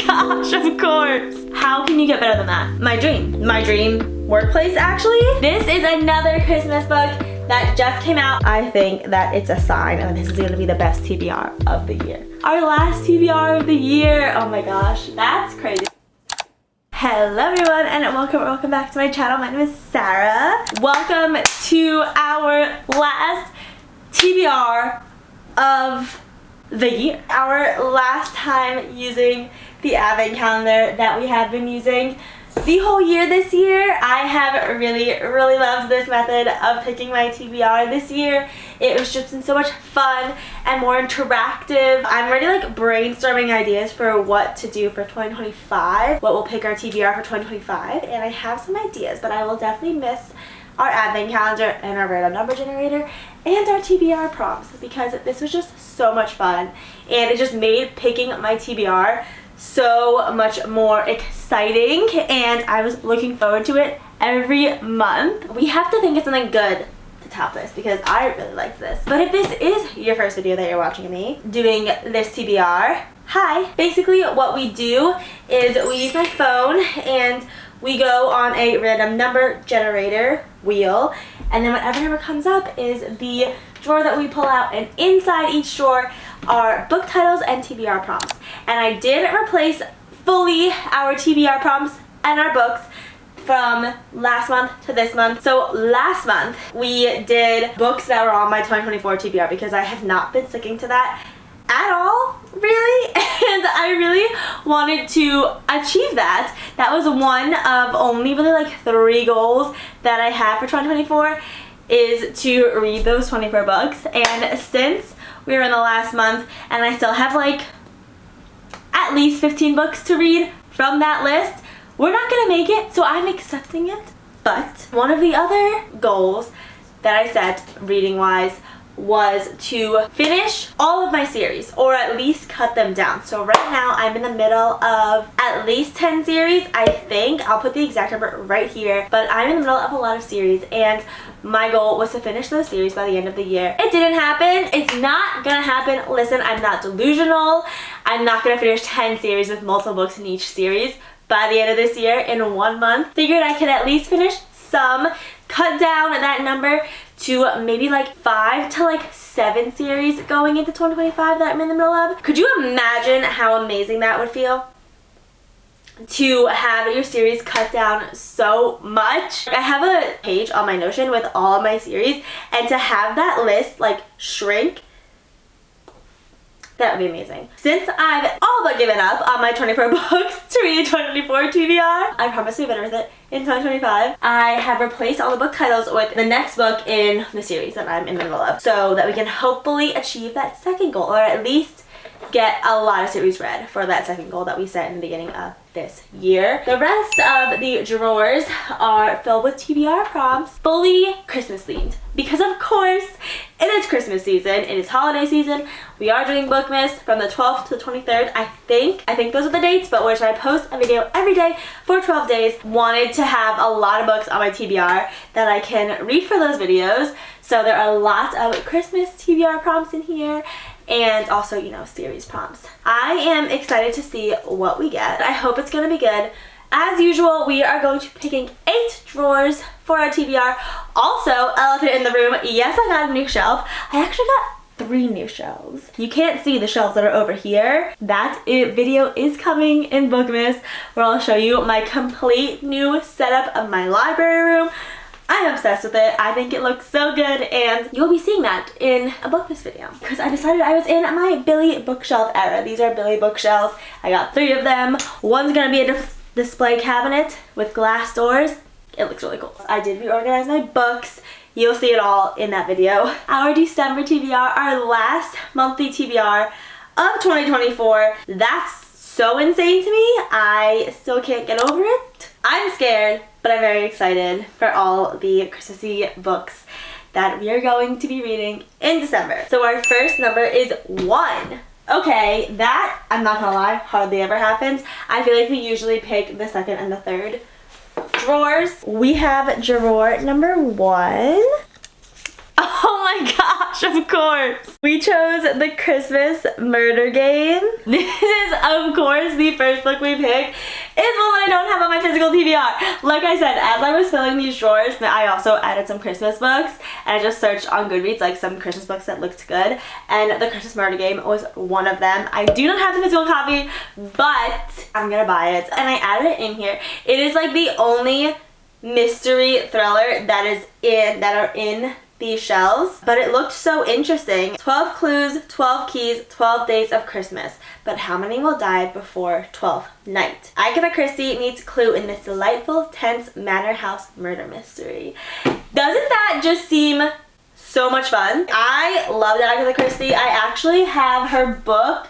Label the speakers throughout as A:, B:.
A: gosh, of course. How can you get better than that? My dream workplace, actually. This is another Christmas book that just came out. I think that it's a sign and this is gonna be the best TBR of the year. Our last TBR of the year. Oh my gosh, that's crazy. Hello everyone and welcome back to my channel. My name is Sarah. Welcome to our last TBR of the year. Our last time using the advent calendar that we have been using the whole year this year. I have really loved this method of picking my TBR this year. It was just been so much fun and more interactive. I'm already like brainstorming ideas for what to do for 2025, what we'll pick our TBR for 2025, and I have some ideas, but I will definitely miss our advent calendar and our random number generator and our TBR prompts because this was just so much fun and it just made picking my TBR so much more exciting and I was looking forward to it every month. We have to think of something good to top this because I really liked this. But if this is your first video that you're watching of me doing this TBR, hi! Basically what we do is we use my phone and we go on a random number generator wheel, and then whatever number comes up is the drawer that we pull out, and inside each drawer are book titles and TBR prompts. And I did replace fully our TBR prompts and our books from last month to this month. So last month we did books that were on my 2024 TBR because I have not been sticking to that at all, really, and I really wanted to achieve that. That was one of only really like 3 goals that I have for 2024 is to read those 24 books. And since we were in the last month and I still have like at least 15 books to read from that list, we're not gonna make it, so I'm accepting it. But one of the other goals that I set reading wise was to finish all of my series or at least cut them down. So right now I'm in the middle of at least 10 series, I think. I'll put the exact number right here, but I'm in the middle of a lot of series and my goal was to finish those series by the end of the year. It didn't happen. It's not gonna happen. Listen, I'm not delusional. I'm not gonna finish 10 series with multiple books in each series by the end of this year in 1 month. Figured I could at least finish some, cut down that number to maybe like 5 to like 7 series going into 2025 that I'm in the middle of. Could you imagine how amazing that would feel? To have your series cut down so much. I have a page on my Notion with all of my series, and to have that list like shrink, that would be amazing. Since I've all but given up on my 24 books to read 2024 TBR, I promise to be better with it in 2025. I have replaced all the book titles with the next book in the series that I'm in the middle of so that we can hopefully achieve that second goal, or at least get a lot of series read for that second goal that we set in the beginning of this year. The rest of the drawers are filled with TBR prompts, fully Christmas themed. Because of course, it is Christmas season, it is holiday season. We are doing BOOKMAS from the 12th to the 23rd, I think those are the dates, but we're trying to post a video every day for 12 days. Wanted to have a lot of books on my TBR that I can read for those videos. So there are lots of Christmas TBR prompts in here, and also, you know, series prompts. I am excited to see what we get. I hope it's gonna be good. As usual, we are going to be picking 8 drawers for our TBR. Also, elephant in the room, yes, I got a new shelf. I actually got 3 new shelves. You can't see the shelves that are over here. That video is coming in BOOKMAS, where I'll show you my complete new setup of my library room. I'm obsessed with it. I think it looks so good, and you'll be seeing that in a BOOKMAS video. Because I decided I was in my Billy bookshelf era. These are Billy bookshelves. I got 3 of them. One's gonna be a display cabinet with glass doors. It looks really cool. I did reorganize my books. You'll see it all in that video. Our December TBR, our last monthly TBR of 2024. That's so insane to me. I still can't get over it. I'm scared, but I'm very excited for all the Christmassy books that we are going to be reading in December. So our first number is 1. Okay, that, I'm not gonna lie, hardly ever happens. I feel like we usually pick the second and the third drawers. We have drawer number 1. Oh my gosh, gosh, of course. We chose the Christmas murder game. This is, of course, the first book we picked. It's one that I don't have on my physical TBR. Like I said, as I was filling these drawers, I also added some Christmas books, and I just searched on Goodreads like some Christmas books that looked good, and the Christmas murder game was one of them. I do not have the physical copy, but I'm gonna buy it, and I added it in here. It is like the only mystery thriller that are in these shelves, but it looked so interesting. 12 clues, 12 keys, 12 days of Christmas. But how many will die before 12th night? Agatha Christie meets Clue in this delightful, tense manor house murder mystery. Doesn't that just seem so much fun? I loved Agatha Christie. I actually have her book,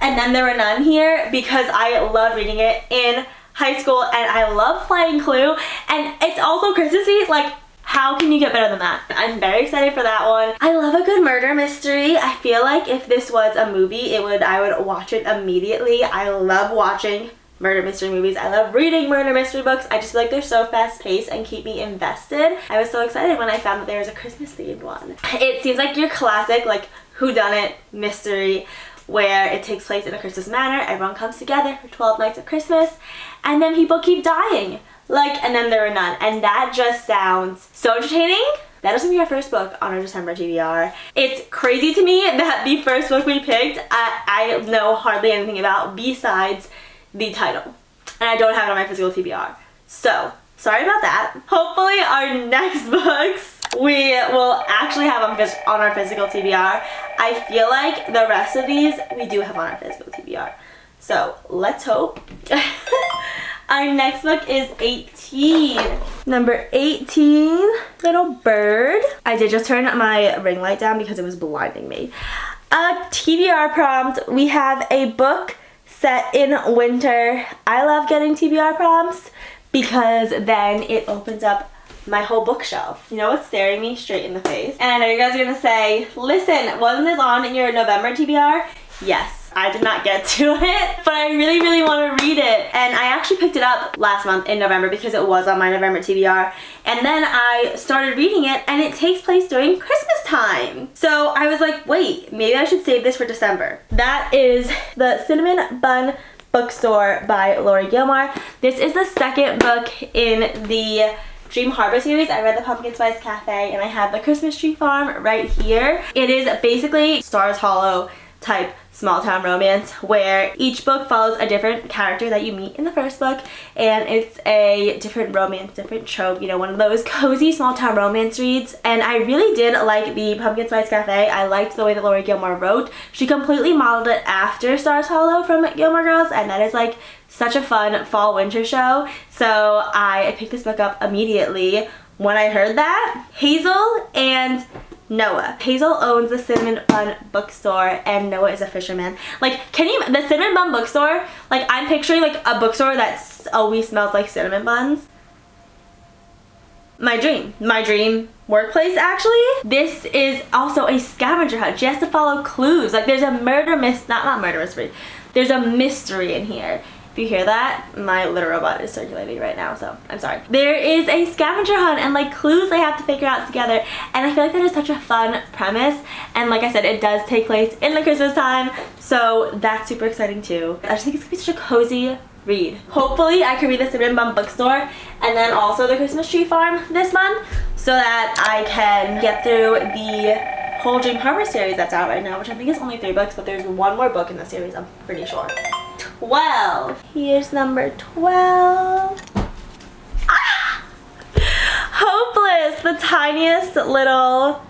A: And Then There Were None, here because I loved reading it in high school, and I love playing Clue, and it's also Christmassy. Like, how can you get better than that? I'm very excited for that one. I love a good murder mystery. I feel like if this was a movie, I would watch it immediately. I love watching murder mystery movies. I love reading murder mystery books. I just feel like they're so fast paced and keep me invested. I was so excited when I found that there was a Christmas themed one. It seems like your classic like whodunit mystery where it takes place in a Christmas manor. Everyone comes together for 12 nights of Christmas, and then people keep dying. Like, and then there were none. And that just sounds so entertaining. That is gonna be our first book on our December TBR. It's crazy to me that the first book we picked, I know hardly anything about besides the title. And I don't have it on my physical TBR. So, sorry about that. Hopefully our next books we will actually have on our physical TBR. I feel like the rest of these we do have on our physical TBR. So, let's hope. Our next book is 18. Number 18, Little Bird. I did just turn my ring light down because it was blinding me. A TBR prompt. We have a book set in winter. I love getting TBR prompts because then it opens up my whole bookshelf. You know what's staring me straight in the face? And I know you guys are gonna say, listen, wasn't this on in your November TBR? Yes. I did not get to it, but I really, really want to read it. And I actually picked it up last month in November because it was on my November TBR. And then I started reading it, and it takes place during Christmas time. So I was like, wait, maybe I should save this for December. That is The Cinnamon Bun Bookstore by Lori Gilmore. This is the second book in the Dream Harbor series. I read The Pumpkin Spice Cafe, and I have The Christmas Tree Farm right here. It is basically Stars Hollow type small town romance where each book follows a different character that you meet in the first book, and it's a different romance, different trope, you know, one of those cozy small town romance reads. And I really did like the Pumpkin Spice Cafe. I liked the way that Lori Gilmore wrote. She completely modeled it after Stars Hollow from Gilmore Girls, and that is like such a fun fall winter show. So I picked this book up immediately when I heard that. Hazel and Noah. Hazel owns the Cinnamon Bun Bookstore, and Noah is a fisherman. Like, the Cinnamon Bun Bookstore, like, I'm picturing, like, a bookstore that always smells like cinnamon buns. My dream workplace, actually. This is also a scavenger hunt. She has to follow clues. Like, there's a not murder mystery. There's a mystery in here. If you hear that, my little robot is circulating right now, so I'm sorry. There is a scavenger hunt and like clues they have to figure out together, and I feel like that is such a fun premise. And like I said, it does take place in the Christmas time, so that's super exciting too. I just think it's gonna be such a cozy read. Hopefully I can read the Cinnamon Bun Bookstore and then also the Christmas Tree Farm this month so that I can get through the whole Dream Harbor series that's out right now, which I think is only 3 books, but there's one more book in the series, I'm pretty sure. 12. Here's number 12. Ah! Hopeless, the tiniest little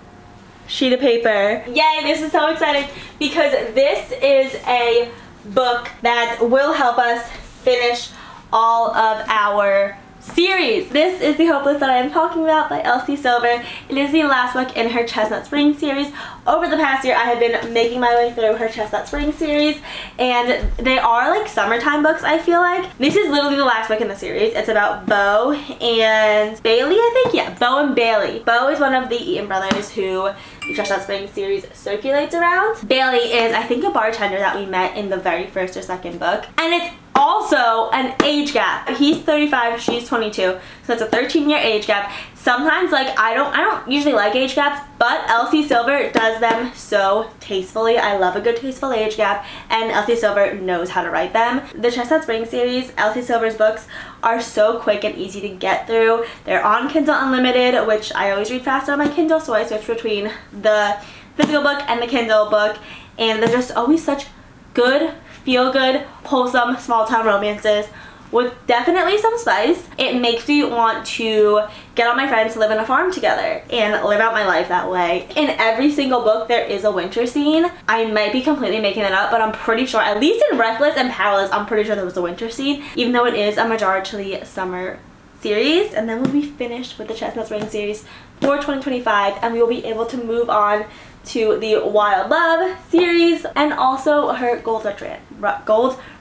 A: sheet of paper. Yay, this is so exciting because this is a book that will help us finish all of our series. This is the Hopeless that I am talking about by Elsie Silver. It is the last book in her Chestnut Springs series. Over the past year, I have been making my way through her Chestnut Springs series, and they are like summertime books, I feel like. This is literally the last book in the series. It's about Bo and Bailey, I think? Yeah, Bo and Bailey. Bo is one of the Eaton brothers who the Chestnut Springs series circulates around. Bailey is, I think, a bartender that we met in the very first or second book, and it's also an age gap. He's 35, she's 22, so it's a 13-year age gap. Sometimes, like, I don't usually like age gaps, but Elsie Silver does them so tastefully. I love a good tasteful age gap, and Elsie Silver knows how to write them. The Chestnut Spring series, Elsie Silver's books, are so quick and easy to get through. They're on Kindle Unlimited, which I always read faster on my Kindle, so I switch between the physical book and the Kindle book, and they're just always such good, feel-good, wholesome, small-town romances with definitely some spice. It makes me want to get all my friends to live in a farm together and live out my life that way. In every single book there is a winter scene. I might be completely making it up, but I'm pretty sure, at least in Reckless and Powerless, I'm pretty sure there was a winter scene, even though it is a majority summer series. And then we'll be finished with the Chestnut Spring series for 2025, and we will be able to move on to the Wild Love series and also her Gold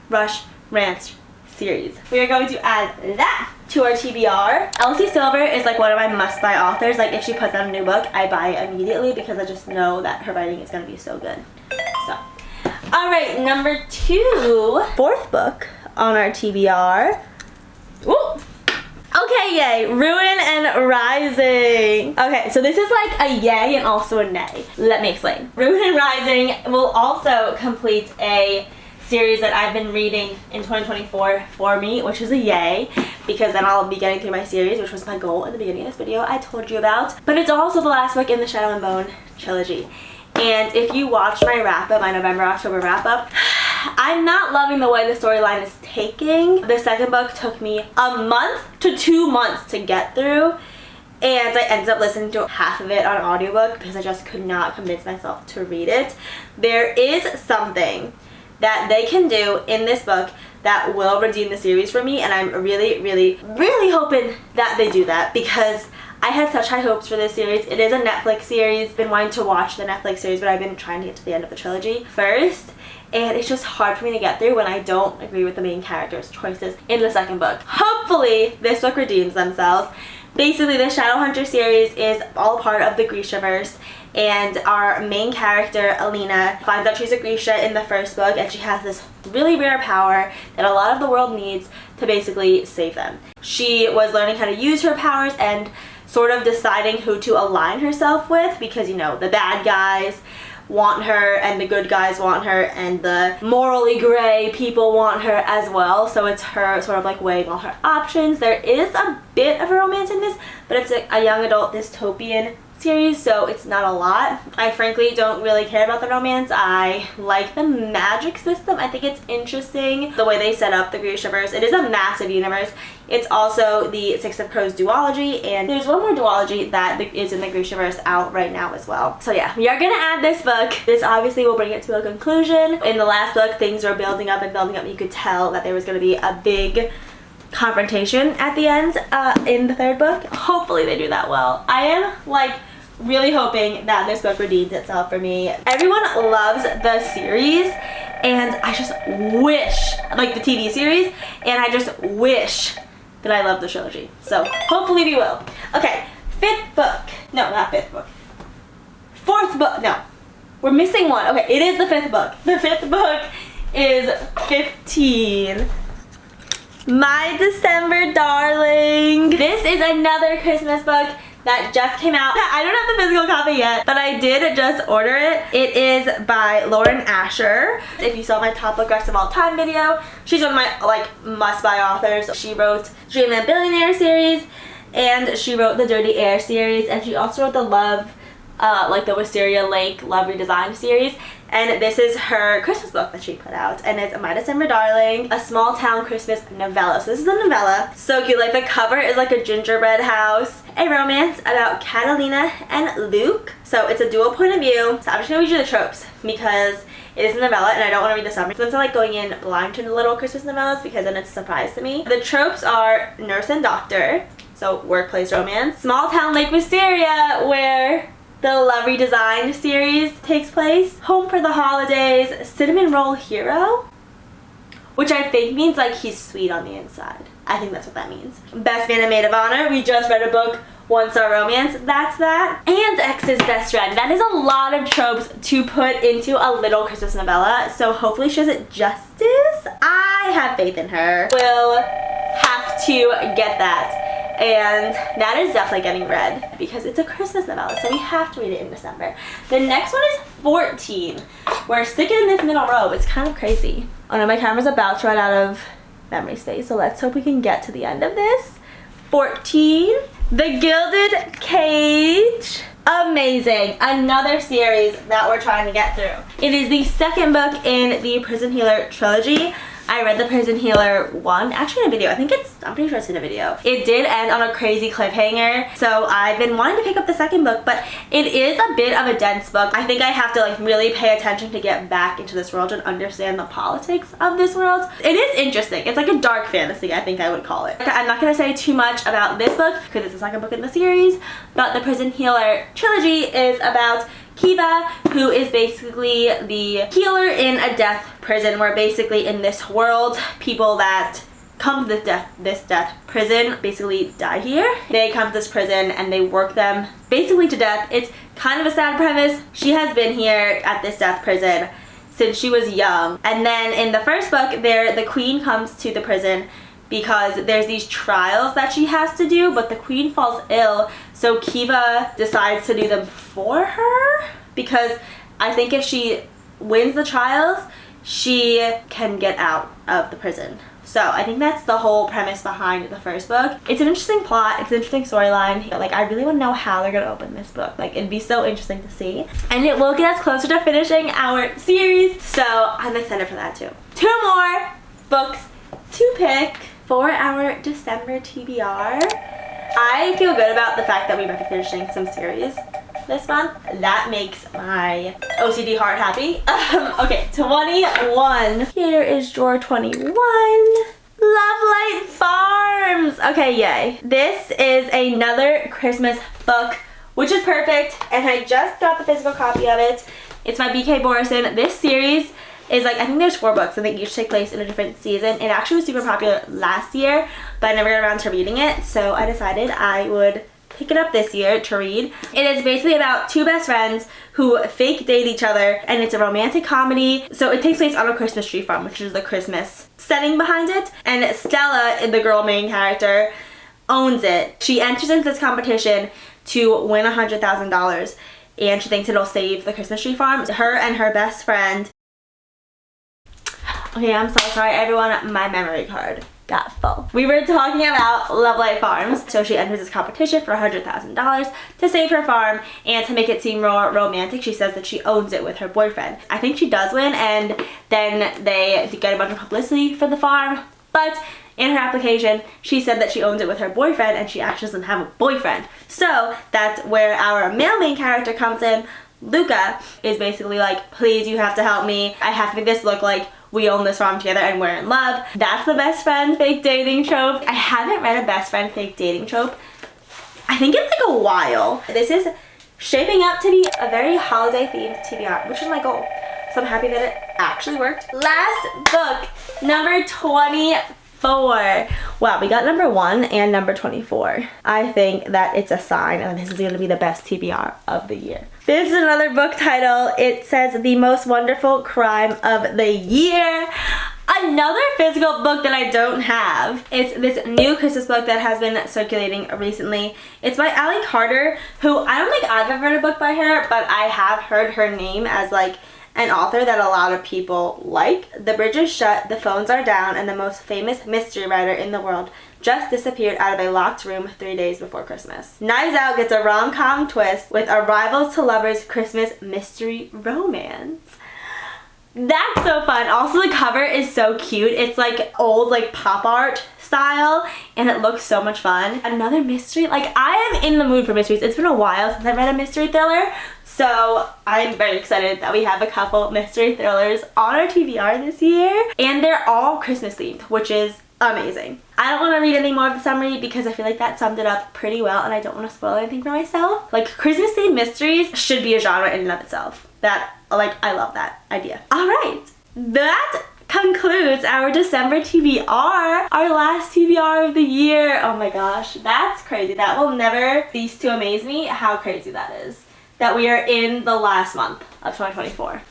A: Rush Ranch series. We are going to add that to our TBR. Elsie Silver is like one of my must-buy authors. Like, if she puts out a new book, I buy it immediately because I just know that her writing is going to be so good. So, alright, number 2, fourth book on our TBR. Ooh! Okay, yay, Ruin and Rising. Okay, so this is like a yay and also a nay. Let me explain. Ruin and Rising will also complete a series that I've been reading in 2024 for me, which is a yay, because then I'll be getting through my series, which was my goal in the beginning of this video I told you about. But it's also the last book in the Shadow and Bone trilogy. And if you watched my wrap-up, my November-October wrap-up, I'm not loving the way the storyline is taking. The second book took me a month to 2 months to get through, and I ended up listening to half of it on audiobook because I just could not convince myself to read it. There is something that they can do in this book that will redeem the series for me, and I'm really, really, really hoping that they do that because I had such high hopes for this series. It is a Netflix series. I've been wanting to watch the Netflix series, but I've been trying to get to the end of the trilogy first, and it's just hard for me to get through when I don't agree with the main character's choices in the second book. Hopefully, this book redeems themselves. Basically, the Shadowhunter series is all part of the Grishaverse, and our main character, Alina, finds out she's a Grisha in the first book, and she has this really rare power that a lot of the world needs to basically save them. She was learning how to use her powers and sort of deciding who to align herself with, because, you know, the bad guys want her and the good guys want her and the morally gray people want her as well, so it's her sort of like weighing all her options. There is a bit of a romance in this, but it's a young adult dystopian series, so it's not a lot. I frankly don't really care about the romance. I like the magic system. I think it's interesting the way they set up the Grishaverse. It is a massive universe. It's also the Six of Crows duology, and there's one more duology that is in the Grishaverse out right now as well. So yeah, we are gonna add this book. This obviously will bring it to a conclusion. In the last book, things were building up and building up. You could tell that there was gonna be a big confrontation at the end in the third book. Hopefully they do that well. I am like really hoping that this book redeems itself for me. Everyone loves the series, and I just wish, like the TV series, and I just wish that I love the trilogy. So hopefully we will. Okay, fifth book. No, not fifth book. Fourth book. No, we're missing one. Okay, it is the fifth book. The fifth book is 15. My December Darling. This is another Christmas book that just came out. I don't have the physical copy yet, but I did just order it. It is by Lauren Asher. If you saw my top book recs of all time video, she's one of my like must-buy authors. She wrote Dreamland Billionaire series, and she wrote the Dirty Air series, and she also wrote the Love, like the Wisteria Lake Love Redesigned series. And this is her Christmas book that she put out, and it's My December Darling, a small town Christmas novella. So this is a novella. So cute. Like the cover is like a gingerbread house. A romance about Catalina and Luke. So it's a dual point of view. So I'm just gonna read you the tropes because it is a novella and I don't want to read the summary. So I'm like going in blind to the little Christmas novellas because then it's a surprise to me. The tropes are nurse and doctor, so workplace romance. Small town Lake Wisteria, where the Love Redesigned series takes place. Home for the holidays, cinnamon roll hero. which I think means like he's sweet on the inside. I think that's what that means. Best man and maid of honor. We just read a book, One Star Romance. That's that. And ex's best friend. That is a lot of tropes to put into a little Christmas novella. So hopefully she does it justice. I have faith in her. We'll have to get that. And that is definitely getting read because it's a Christmas novella, so we have to read it in December. The next one is 14. We're sticking in this middle row. It's kind of crazy. Oh no, my camera's about to run out of memory space, so let's hope we can get to the end of this. 14. The Gilded Cage. Amazing. Another series that we're trying to get through. It is the second book in the Prison Healer trilogy. I read the Prison Healer 1, actually in a video. I'm pretty sure it's in a video. It did end on a crazy cliffhanger, so I've been wanting to pick up the second book, but it is a bit of a dense book. I think I have to like really pay attention to get back into this world and understand the politics of this world. It is interesting. It's like a dark fantasy, I think I would call it. I'm not gonna say too much about this book because it's the second book in the series, but the Prison Healer trilogy is about Kiva, who is basically the healer in a death prison, where basically in this world, people that come to this death prison basically die here. They come to this prison and they work them basically to death. It's kind of a sad premise. She has been here at this death prison since she was young. And then in the first book, the queen comes to the prison because there's these trials that she has to do, but the queen falls ill, so Kiva decides to do them for her because I think if she wins the trials, she can get out of the prison. So I think that's the whole premise behind the first book. It's an interesting plot, it's an interesting storyline. Like, I really want to know how they're gonna open this book. Like, it'd be so interesting to see. And it will get us closer to finishing our series, so I'm excited for that too. 2 more books to pick for our December TBR. I feel good about the fact that we might be finishing some series this month. That makes my OCD heart happy. Okay, 21. Here is drawer 21. Love Light Farms. Okay, yay. This is another Christmas book, which is perfect, and I just got the physical copy of it. It's by BK Borison. This series is like, I think there's 4 books and they each take place in a different season. It actually was super popular last year, but I never got around to reading it, so I decided I would pick it up this year to read. It is basically about 2 best friends who fake date each other, and it's a romantic comedy. So it takes place on a Christmas tree farm, which is the Christmas setting behind it. And Stella, the girl main character, owns it. She enters into this competition to win $100,000, and she thinks it'll save the Christmas tree farm. Her and her best friend. Okay, I'm so sorry everyone, my memory card got full. We were talking about Love Light Farms. So she enters this competition for $100,000 to save her farm, and to make it seem more romantic, she says that she owns it with her boyfriend. I think she does win, and then they get a bunch of publicity for the farm, but in her application, she said that she owns it with her boyfriend, and she actually doesn't have a boyfriend. So that's where our male main character comes in. Luca is basically like, please, you have to help me. I have to make this look like we own this farm together and we're in love. That's the best friend fake dating trope. I haven't read a best friend fake dating trope, I think, in like a while. This is shaping up to be a very holiday themed TBR, which is my goal. So I'm happy that it actually worked. Last book, number 24. Wow, we got number 1 and number 24. I think that it's a sign, and this is going to be the best TBR of the year. This is another book title. It says The Most Wonderful Crime of the Year. Another physical book that I don't have. It's this new Christmas book that has been circulating recently. It's by Allie Carter, who I don't think I've ever read a book by her, but I have heard her name as like an author that a lot of people like. The Bridge is Shut, The Phones Are Down, and the most famous mystery writer in the world just disappeared out of a locked room 3 days before Christmas. Knives Out gets a rom-com twist with a rivals to lovers Christmas mystery romance. That's so fun. Also, the cover is so cute. It's like old like pop art style, and it looks so much fun. Another mystery. Like, I am in the mood for mysteries. It's been a while since I read a mystery thriller, so I'm very excited that we have a couple mystery thrillers on our TBR this year, and they're all Christmas themed, which is amazing. I don't want to read any more of the summary because I feel like that summed it up pretty well, and I don't want to spoil anything for myself. Like, Christmas themed mysteries should be a genre in and of itself. That, like, I love that idea. All right, that concludes our December TBR, our last TBR of the year. Oh my gosh, that's crazy. That will never cease to amaze me how crazy that is. That we are in the last month of 2024.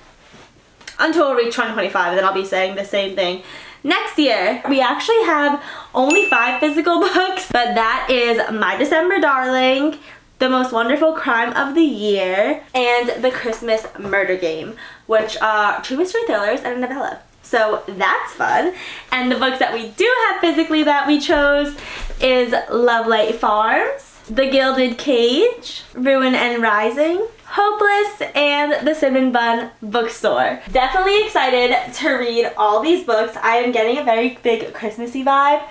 A: Until we reach 2025, then I'll be saying the same thing next year. We actually have only 5 physical books, but that is My December Darling, The Most Wonderful Crime of the Year, and The Christmas Murder Game, which are 2 mystery thrillers and a novella. So that's fun. And the books that we do have physically that we chose is Love Light Farms, The Gilded Cage, Ruin and Rising, Hopeless, and The Cinnamon Bun Bookstore. Definitely excited to read all these books. I am getting a very big Christmassy vibe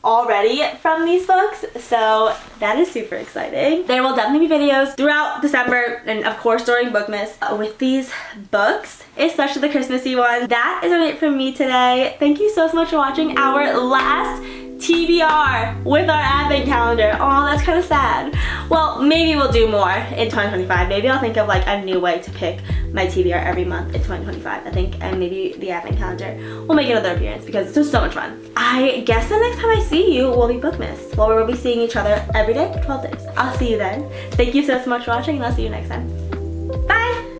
A: already from these books, so that is super exciting. There will definitely be videos throughout December and of course during Bookmas with these books, especially the Christmassy ones. That is it from me today. Thank you so much for watching our last TBR with our advent calendar. Oh, that's kind of sad. Well, maybe we'll do more in 2025. Maybe I'll think of like a new way to pick my TBR every month in 2025, I think, and maybe the advent calendar will make another appearance because it's just so much fun. I guess the next time I see you will be Bookmas. Well, we'll be seeing each other every day for 12 days. I'll see you then. Thank you so much for watching, and I'll see you next time. Bye!